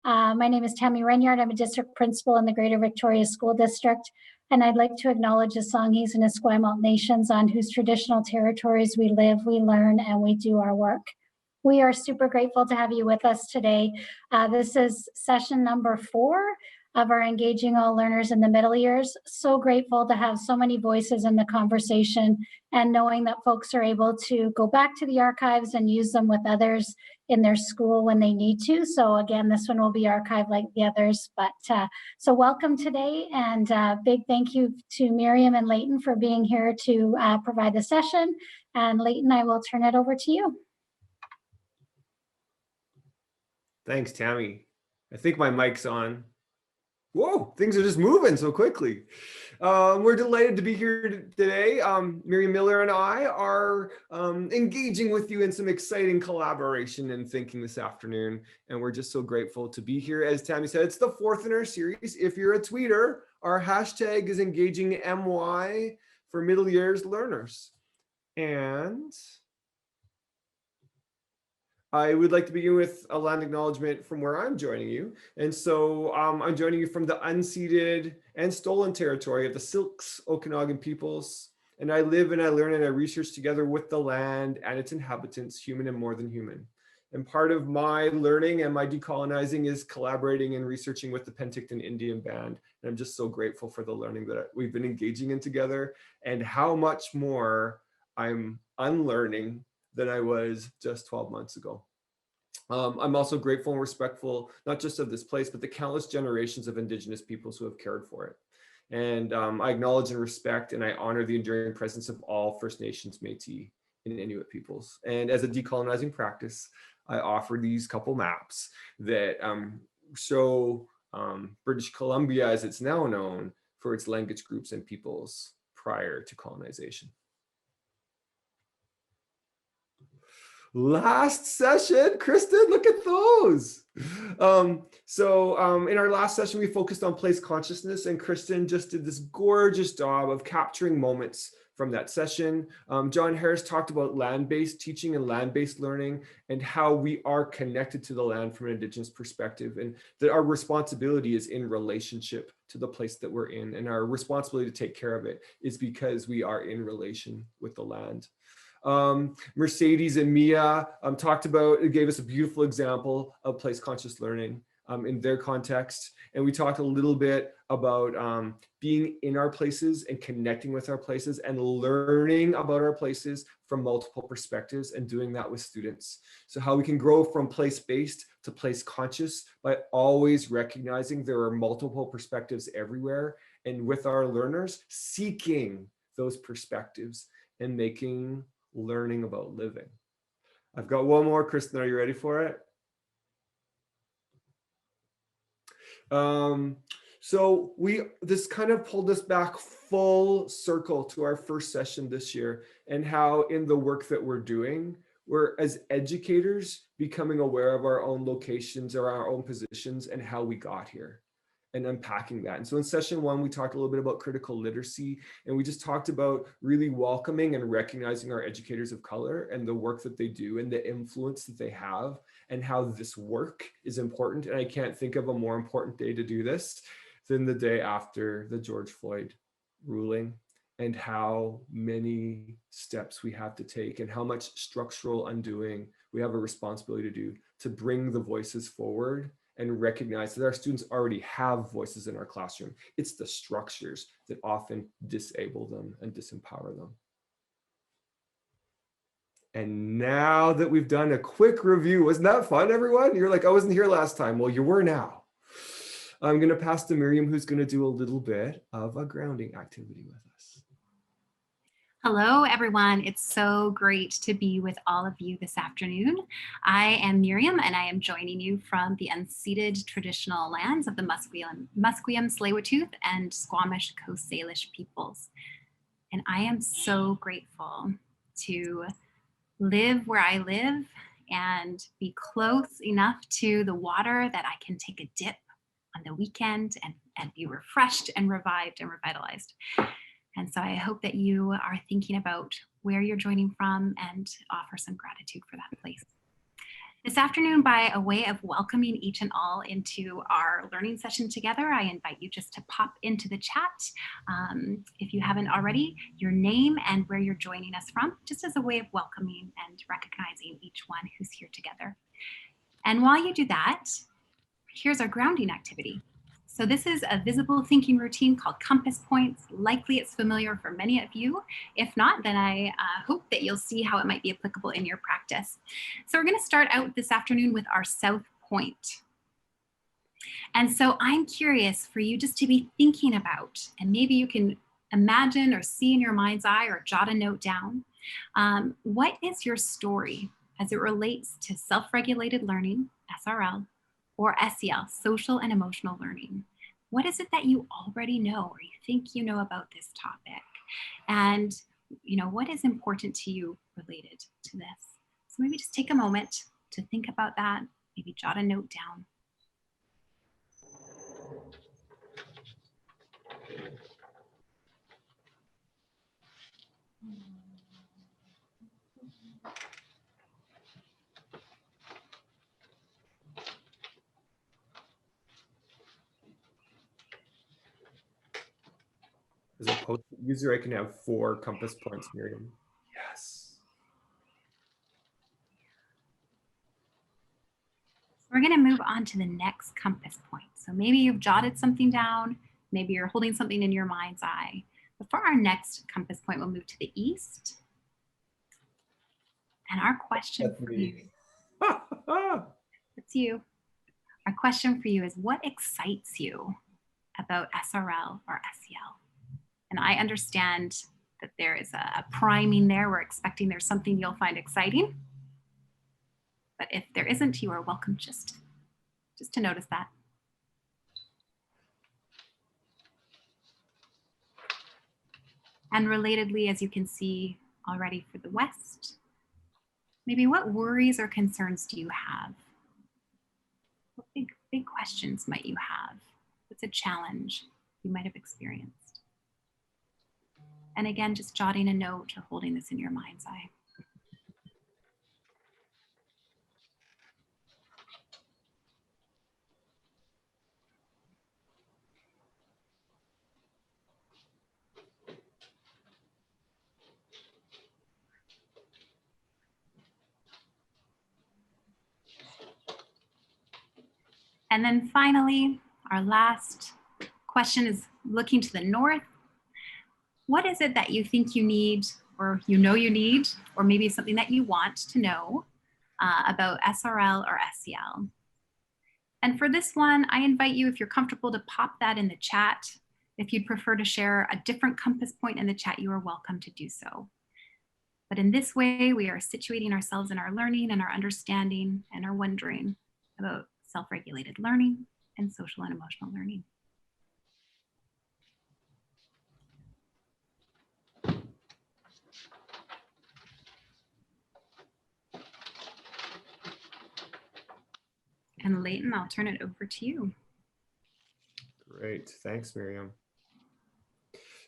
My name is Tammy Renyard. I'm a district principal in the Greater Victoria School District, and I'd like to acknowledge the Songhees and Esquimalt nations on whose traditional territories we live, we learn, and we do our work. We are super grateful to have you with us today. This is session number 4 of our Engaging All Learners in the Middle Years. So grateful to have so many voices in the conversation and knowing that folks are able to go back to the archives and use them with others in their school when they need to. So again, this one will be archived like the others, but so welcome today, and big thank you to Miriam and Leighton for being here to provide the session. And Leighton, I will turn it over to you. Thanks, Tammy. I think my mic's on. Whoa, things are just moving so quickly. We're delighted to be here today. Miriam Miller and I are engaging with you in some exciting collaboration and thinking this afternoon. And we're just so grateful to be here. As Tammy said, it's the 4th in our series. If you're a tweeter, our hashtag is EngagingMY for Middle Years Learners. And I would like to begin with a land acknowledgement from where I'm joining you. And so I'm joining you from the unceded and stolen territory of the Syilx Okanagan peoples. And I live and I learn and I research together with the land and its inhabitants, human and more than human. And part of my learning and my decolonizing is collaborating and researching with the Penticton Indian Band. And I'm just so grateful for the learning that we've been engaging in together and how much more I'm unlearning than I was just 12 months ago. I'm also grateful and respectful, not just of this place, but the countless generations of Indigenous peoples who have cared for it. And I acknowledge and respect and I honor the enduring presence of all First Nations, Métis, and Inuit peoples. And as a decolonizing practice, I offer these couple maps that show British Columbia as it's now known for its language groups and peoples prior to colonization. Last session, Kristen, look at those. In our last session, we focused on place consciousness, and Kristen just did this gorgeous job of capturing moments from that session. John Harris talked about land-based teaching and land-based learning and how we are connected to the land from an Indigenous perspective, and that our responsibility is in relationship to the place that we're in, and our responsibility to take care of it is because we are in relation with the land. Mercedes and Mia gave us a beautiful example of place conscious learning in their context. And we talked a little bit about being in our places and connecting with our places and learning about our places from multiple perspectives and doing that with students. So how we can grow from place-based to place conscious by always recognizing there are multiple perspectives everywhere, and with our learners seeking those perspectives and making learning about living. I've got one more. Kristen, are you ready for it? This kind of pulled us back full circle to our first session this year, and how in the work that we're doing, we're as educators becoming aware of our own locations or our own positions and how we got here, and unpacking that. And so in session 1, we talked a little bit about critical literacy, and we just talked about really welcoming and recognizing our educators of color and the work that they do and the influence that they have and how this work is important. And I can't think of a more important day to do this than the day after the George Floyd ruling, and how many steps we have to take and how much structural undoing we have a responsibility to do to bring the voices forward and recognize that our students already have voices in our classroom. It's the structures that often disable them and disempower them. And now that we've done a quick review, wasn't that fun, everyone? You're like, I wasn't here last time. Well, you were now. I'm going to pass to Miriam, who's going to do a little bit of a grounding activity with us. Hello, everyone. It's so great to be with all of you this afternoon. I am Miriam, and I am joining you from the unceded traditional lands of the Musqueam, Tsleil-Waututh, and Squamish Coast Salish peoples. And I am so grateful to live where I live and be close enough to the water that I can take a dip on the weekend and be refreshed and revived and revitalized. And so I hope that you are thinking about where you're joining from and offer some gratitude for that place. This afternoon, by a way of welcoming each and all into our learning session together, I invite you just to pop into the chat, if you haven't already, your name and where you're joining us from, just as a way of welcoming and recognizing each one who's here together. And while you do that, here's our grounding activity. So this is a visible thinking routine called Compass Points. Likely it's familiar for many of you. If not, then I hope that you'll see how it might be applicable in your practice. So we're going to start out this afternoon with our South Point. And so I'm curious for you just to be thinking about, and maybe you can imagine or see in your mind's eye or jot a note down, what is your story as it relates to self-regulated learning, SRL, or SEL, social and emotional learning? What is it that you already know or you think you know about this topic? And what is important to you related to this? So maybe just take a moment to think about that, maybe jot a note down. As a post-it user, I can have 4 compass points, Miriam. Yes. We're going to move on to the next compass point. So maybe you've jotted something down, maybe you're holding something in your mind's eye. But for our next compass point, we'll move to the east. And our question for you, it's you. Our question for you is, what excites you about SRL or SEL? And I understand that there is a priming there. We're expecting there's something you'll find exciting. But if there isn't, you are welcome just to notice that. And relatedly, as you can see already for the West, maybe what worries or concerns do you have? What big questions might you have? What's a challenge you might have experienced? And again, just jotting a note or holding this in your mind's eye. And then finally, our last question is looking to the north. What is it that you think you need, or you need, or maybe something that you want to know about SRL or SEL? And for this one, I invite you, if you're comfortable, to pop that in the chat. If you'd prefer to share a different compass point in the chat, you are welcome to do so. But in this way, we are situating ourselves in our learning and our understanding and our wondering about self-regulated learning and social and emotional learning. And Leighton, I'll turn it over to you. Great, thanks, Miriam.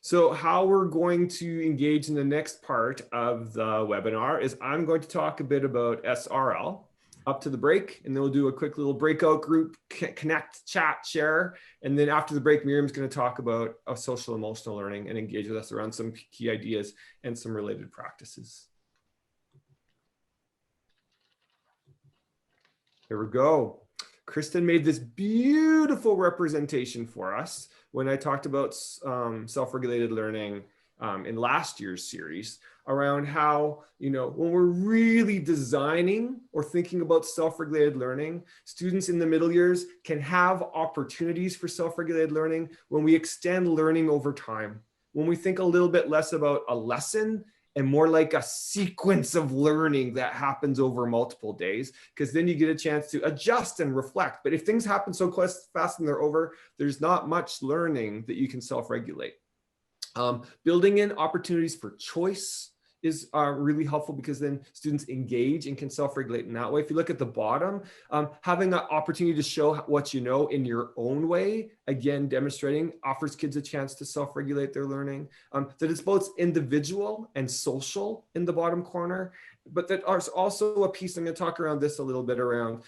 So how we're going to engage in the next part of the webinar is I'm going to talk a bit about SRL up to the break, and then we'll do a quick little breakout group, connect, chat, share. And then after the break, Miriam's going to talk about social emotional learning and engage with us around some key ideas and some related practices. Here we go. Kristen made this beautiful representation for us when I talked about self-regulated learning in last year's series around how, when we're really designing or thinking about self-regulated learning, students in the middle years can have opportunities for self-regulated learning when we extend learning over time. When we think a little bit less about a lesson and more like a sequence of learning that happens over multiple days, because then you get a chance to adjust and reflect. But if things happen so fast and they're over, there's not much learning that you can self-regulate. Building in opportunities for choice is really helpful, because then students engage and can self-regulate in that way. If you look at the bottom, having an opportunity to show what you know in your own way again, demonstrating offers kids a chance to self-regulate their learning, that it's both individual and social in the bottom corner, but that there's also a piece, I'm going to talk around this a little bit around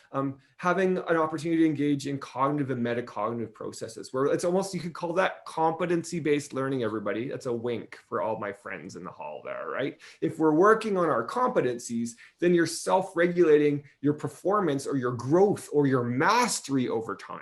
having an opportunity to engage in cognitive and metacognitive processes, where it's almost, you could call that competency-based learning, everybody. That's a wink for all my friends in the hall there, right? If we're working on our competencies, then you're self-regulating your performance or your growth or your mastery over time.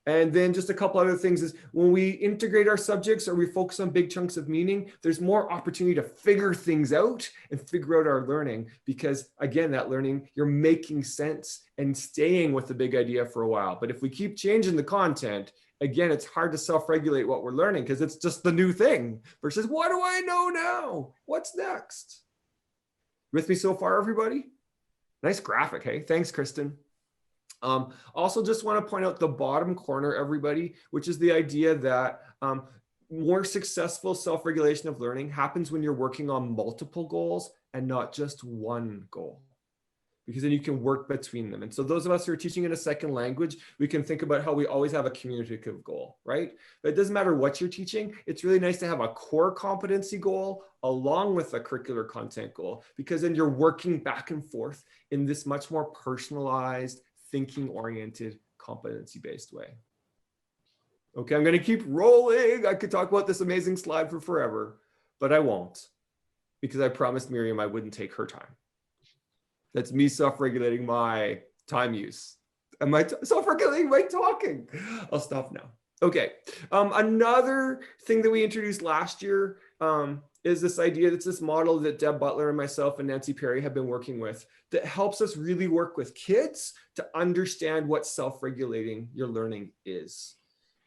And then just a couple other things is when we integrate our subjects or we focus on big chunks of meaning, there's more opportunity to figure things out and figure out our learning, because again, that learning, you're making sense and staying with the big idea for a while. But if we keep changing the content, again, it's hard to self-regulate what we're learning because it's just the new thing versus what do I know now? What's next? With me so far, everybody? Nice graphic, hey? Thanks, Kristen. Also just want to point out the bottom corner, everybody, which is the idea that more successful self-regulation of learning happens when you're working on multiple goals and not just one goal, because then you can work between them. And so those of us who are teaching in a second language, we can think about how we always have a communicative goal, right? But it doesn't matter what you're teaching. It's really nice to have a core competency goal along with a curricular content goal, because then you're working back and forth in this much more personalized, thinking-oriented, competency-based way. Okay, I'm going to keep rolling. I could talk about this amazing slide for forever, but I won't, because I promised Miriam I wouldn't take her time. That's me self-regulating my time use. Am I self-regulating my talking? I'll stop now. Okay, another thing that we introduced last year is this idea, that's this model that Deb Butler and myself and Nancy Perry have been working with that helps us really work with kids to understand what self-regulating your learning is.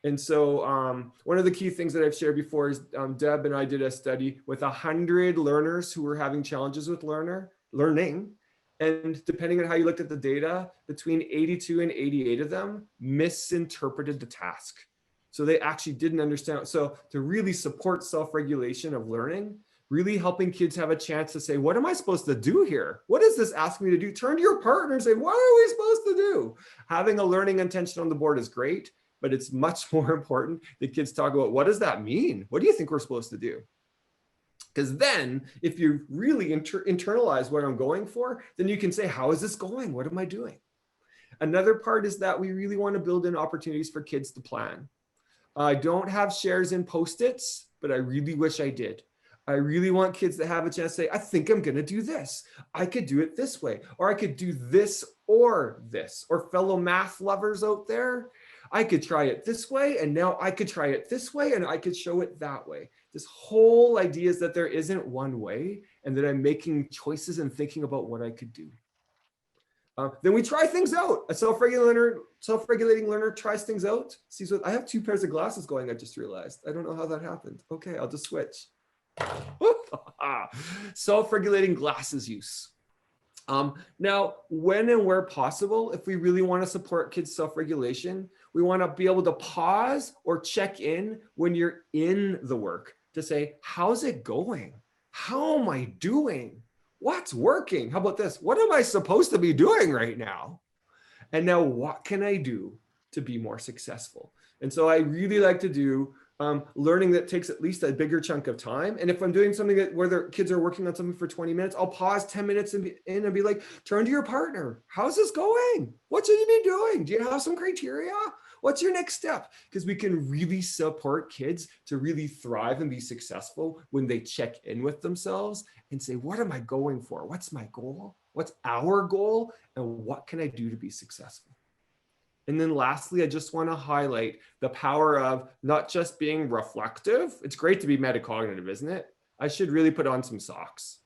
And so one of the key things that I've shared before is Deb and I did a study with 100 learners who were having challenges with learning. And depending on how you looked at the data, between 82 and 88 of them misinterpreted the task. So they actually didn't understand. So to really support self-regulation of learning, really helping kids have a chance to say, what am I supposed to do here? What does this ask me to do? Turn to your partner and say, what are we supposed to do? Having a learning intention on the board is great, but it's much more important that kids talk about, what does that mean? What do you think we're supposed to do? Because then if you really internalize what I'm going for, then you can say, how is this going? What am I doing? Another part is that we really want to build in opportunities for kids to plan. I don't have shares in Post-its, but I really wish I did. I really want kids to have a chance to say, I think I'm going to do this. I could do it this way, or I could do this or this. Or fellow math lovers out there, I could try it this way, and now I could try it this way, and I could show it that way. This whole idea is that there isn't one way, and that I'm making choices and thinking about what I could do. Then we try things out. A self-regulating learner tries things out. Sees what I have 2 pairs of glasses going, I just realized. I don't know how that happened. Okay, I'll just switch. Self-regulating glasses use. Now, when and where possible, if we really want to support kids' self-regulation, we want to be able to pause or check in when you're in the work to say, how's it going? How am I doing? What's working? How about this? What am I supposed to be doing right now? And now what can I do to be more successful? And so I really like to do learning that takes at least a bigger chunk of time. And if I'm doing something where the kids are working on something for 20 minutes, I'll pause 10 minutes and be like, turn to your partner. How's this going? What should you be doing? Do you have some criteria? What's your next step? Because we can really support kids to really thrive and be successful when they check in with themselves and say, what am I going for? What's my goal? What's our goal? And what can I do to be successful? And then lastly, I just want to highlight the power of not just being reflective. It's great to be metacognitive, isn't it? I should really put on some socks.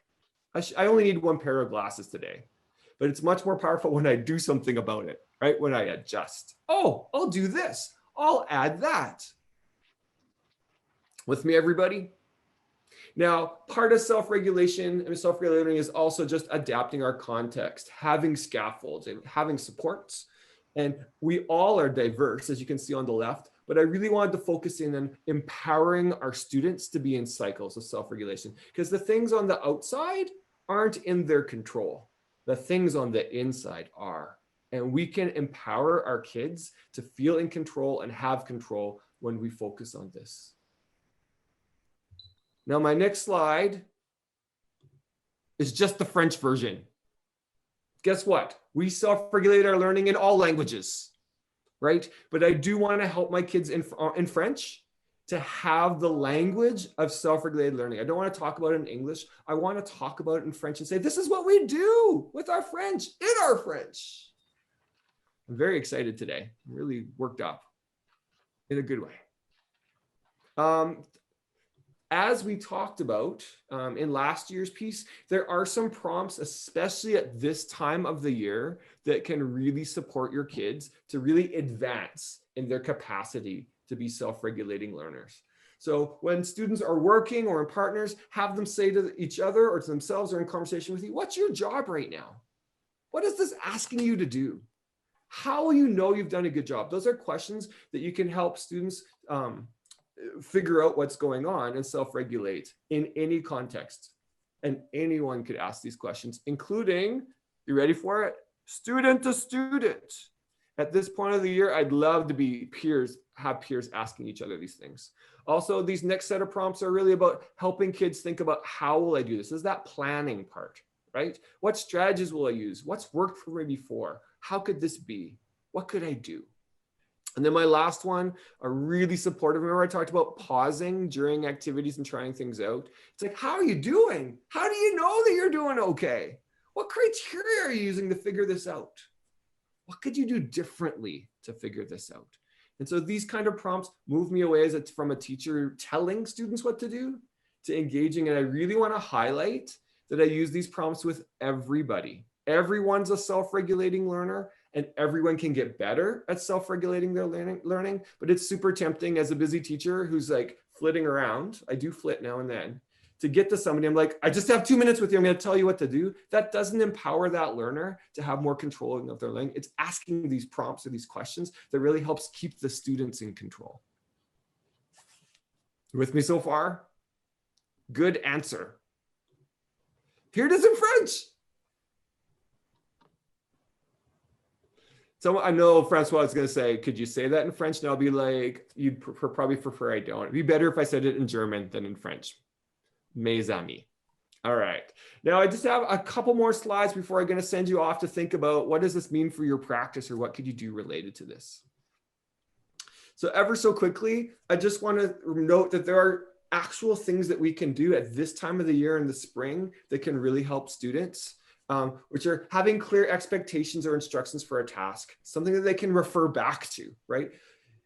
I only need 1 pair of glasses today, but it's much more powerful when I do something about it, right? When I adjust. Oh, I'll do this. I'll add that. With me, everybody? Now, part of self-regulation and self-regulating is also just adapting our context, having scaffolds, and having supports. And we all are diverse, as you can see on the left, but I really wanted to focus in on empowering our students to be in cycles of self-regulation, because the things on the outside aren't in their control. The things on the inside are. And we can empower our kids to feel in control and have control when we focus on this. Now, my next slide is just the French version. Guess what? We self-regulate our learning in all languages, right? But I do want to help my kids in French to have the language of self-regulated learning. I don't want to talk about it in English. I want to talk about it in French and say, this is what we do with our French, in our French. I'm very excited today. I'm really worked up in a good way. As we talked about in last year's piece, there are some prompts, especially at this time of the year, that can really support your kids to really advance in their capacity to be self-regulating learners. So when students are working or in partners, have them say to each other or to themselves or in conversation with you, what's your job right now? What is this asking you to do? How will you know you've done a good job? Those are questions that you can help students figure out what's going on and self-regulate in any context. And anyone could ask these questions, including, you ready for it? Student to student. At this point of the year, I'd love to be have peers asking each other these things. Also, these next set of prompts are really about helping kids think about how will I do this? Is that planning part, right? What strategies will I use? What's worked for me before? How could this be? What could I do? And then my last one, are really supportive. Remember I talked about pausing during activities and trying things out. It's like, how are you doing? How do you know that you're doing okay? What criteria are you using to figure this out? What could you do differently to figure this out? And so these kind of prompts move me away from a teacher telling students what to do to engaging. And I really want to highlight that I use these prompts with everybody. Everyone's a self-regulating learner, and everyone can get better at self-regulating their learning, but it's super tempting as a busy teacher who's like flitting around. I do flit now and then to get to somebody. I'm like, I just have 2 minutes with you. I'm going to tell you what to do. That doesn't empower that learner to have more control of their learning. It's asking these prompts or these questions that really helps keep the students in control. You with me so far? Good answer. Here it is in French. So I know Francois is going to say, could you say that in French? And I'll be like, you'd probably prefer I don't. It'd be better if I said it in German than in French. Mes amis. All right. Now I just have a couple more slides before I'm going to send you off to think about what does this mean for your practice or what could you do related to this? So ever so quickly, I just want to note that there are actual things that we can do at this time of the year in the spring that can really help students. Which are having clear expectations or instructions for a task, something that they can refer back to, right?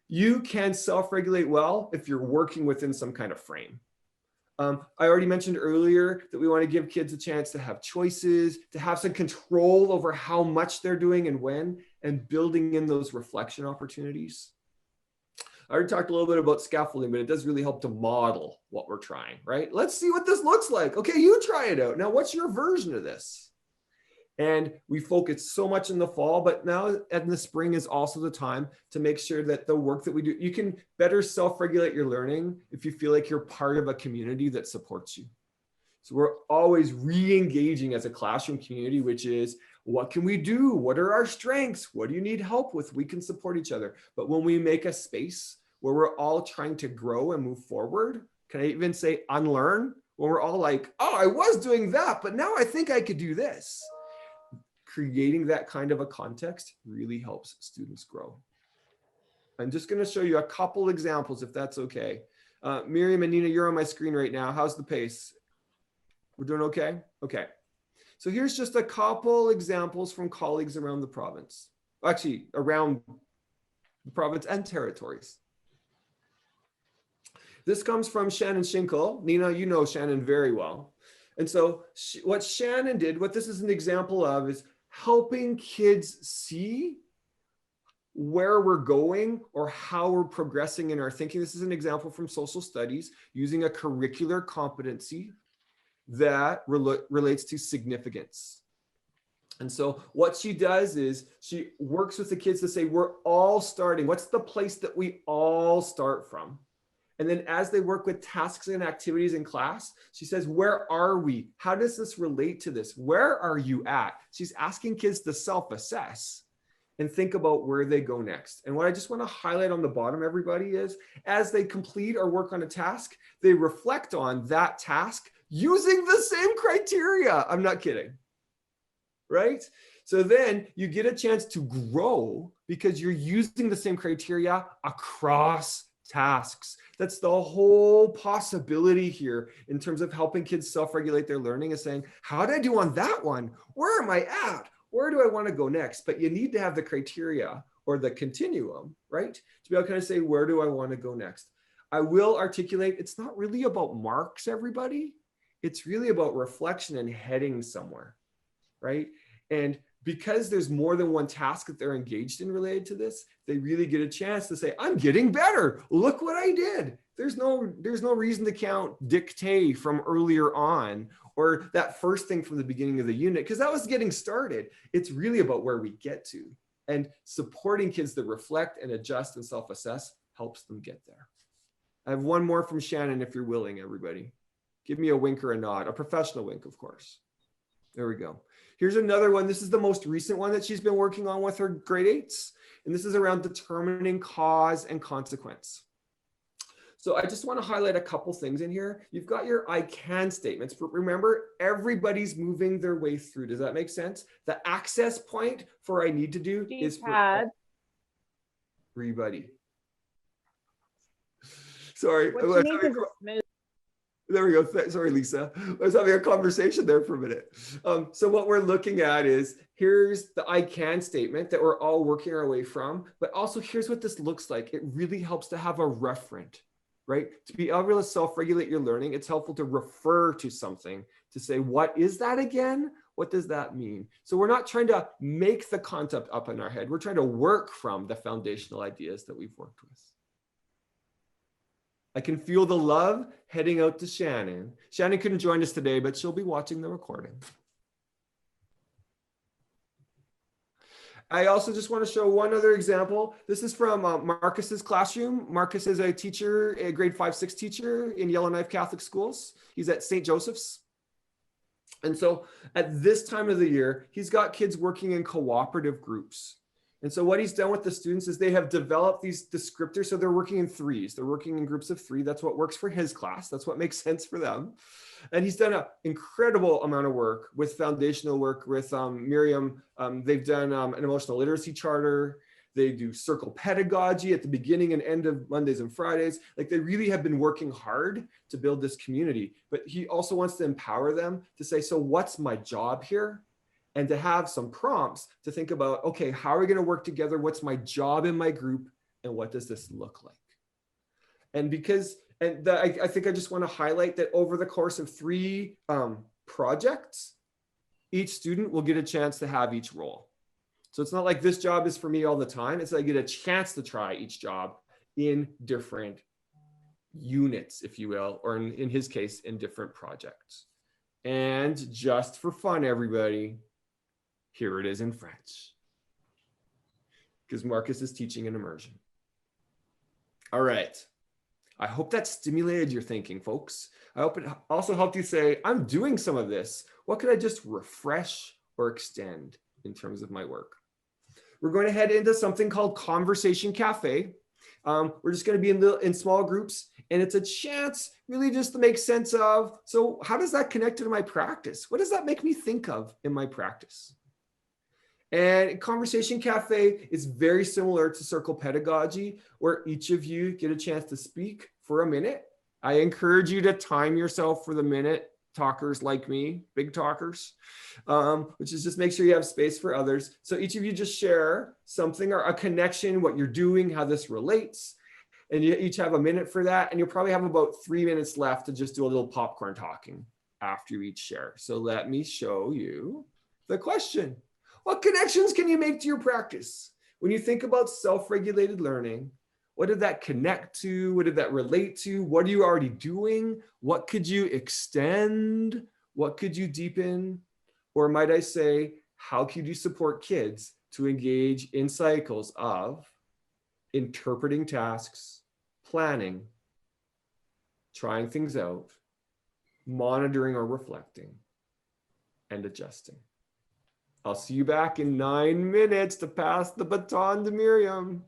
You can self-regulate well if you're working within some kind of frame. I already mentioned earlier that we want to give kids a chance to have choices, to have some control over how much they're doing and when, and building in those reflection opportunities. I already talked a little bit about scaffolding, but it does really help to model what we're trying, right? Let's see what this looks like. Okay, you try it out. Now, what's your version of this? And we focus so much in the fall, but now in the spring is also the time to make sure that the work that we do, you can better self-regulate your learning if you feel like you're part of a community that supports you. So we're always re-engaging as a classroom community, which is, what can we do? What are our strengths? What do you need help with? We can support each other. But when we make a space where we're all trying to grow and move forward, can I even say unlearn? When we're all like, oh, I was doing that, but now I think I could do this. Creating that kind of a context really helps students grow. I'm just going to show you a couple examples if that's okay. Miriam and Nina, you're on my screen right now. How's the pace? We're doing okay? Okay. So here's just a couple examples from colleagues around the province. Actually, around the province and territories. This comes from Shannon Schinkel. Nina, you know Shannon very well. And so what Shannon did, what this is an example of, is helping kids see where we're going or how we're progressing in our thinking. This is an example from social studies using a curricular competency that relates to significance. And so what she does is she works with the kids to say, we're all starting. What's the place that we all start from? And then as they work with tasks and activities in class, she says, where are we? How does this relate to this? Where are you at? She's asking kids to self-assess. and think about where they go next. And what I just want to highlight on the bottom, everybody, is as they complete or work on a task, they reflect on that task using the same criteria. I'm not kidding, right? So then you get a chance to grow because you're using the same criteria across tasks. That's the whole possibility here in terms of helping kids self-regulate their learning, is saying, how did I do on that one? Where am I at? Where do I want to go next? But you need to have the criteria or the continuum, right? To be able to kind of say, where do I want to go next? I will articulate, it's not really about marks, everybody. It's really about reflection and heading somewhere, right? And because there's more than one task that they're engaged in related to this, they really get a chance to say, I'm getting better. Look what I did. There's no reason to count dictate from earlier on or that first thing from the beginning of the unit, because that was getting started. It's really about where we get to. And supporting kids that reflect and adjust and self-assess helps them get there. I have one more from Shannon, if you're willing, everybody. Give me a wink or a nod, a professional wink, of course. There we go. Here's another one. This is the most recent one that she's been working on with her grade 8s. And this is around determining cause and consequence. So I just want to highlight a couple things in here. You've got your I can statements, but remember, everybody's moving their way through. Does that make sense? The access point for I need to do is for everybody. Sorry. What you need is a smooth. There we go. Sorry, Lisa. I was having a conversation there for a minute. So what we're looking at is, here's the I can statement that we're all working our way from, but also here's what this looks like. It really helps to have a referent, right? To be able to self-regulate your learning, it's helpful to refer to something to say, what is that again? What does that mean? So we're not trying to make the concept up in our head. We're trying to work from the foundational ideas that we've worked with. I can feel the love heading out to Shannon. Shannon couldn't join us today, but she'll be watching the recording. I also just want to show one other example. This is from Marcus's classroom. Marcus is a teacher, a grade 5-6 teacher in Yellowknife Catholic Schools. He's at St. Joseph's. And so at this time of the year, he's got kids working in cooperative groups. And so what he's done with the students is they have developed these descriptors. So they're working in threes. They're working in groups of 3. That's what works for his class. That's what makes sense for them. And he's done an incredible amount of work with foundational work with Miriam. They've done an emotional literacy charter. They do circle pedagogy at the beginning and end of Mondays and Fridays. Like, they really have been working hard to build this community. But he also wants to empower them to say, so what's my job here? And to have some prompts to think about, okay, how are we going to work together? What's my job in my group? And what does this look like? And I think I just want to highlight that over the course of 3 projects, each student will get a chance to have each role. So it's not like this job is for me all the time. It's like I get a chance to try each job in different units, if you will, or in his case, in different projects. And just for fun, everybody, here it is in French, because Marcus is teaching an immersion. All right. I hope that stimulated your thinking, folks. I hope it also helped you say, I'm doing some of this. What could I just refresh or extend in terms of my work? We're going to head into something called Conversation Cafe. We're just going to be in small groups, and it's a chance really just to make sense of, so how does that connect to my practice? What does that make me think of in my practice? And Conversation Cafe is very similar to Circle Pedagogy, where each of you get a chance to speak for a minute. I encourage you to time yourself for the minute, talkers like me, big talkers, which is just make sure you have space for others. So each of you just share something or a connection, what you're doing, how this relates. And you each have a minute for that. And you'll probably have about 3 minutes left to just do a little popcorn talking after each share. So let me show you the question. What connections can you make to your practice? When you think about self-regulated learning, what did that connect to? What did that relate to? What are you already doing? What could you extend? What could you deepen? Or might I say, how could you support kids to engage in cycles of interpreting tasks, planning, trying things out, monitoring or reflecting, and adjusting? I'll see you back in 9 minutes to pass the baton to Miriam.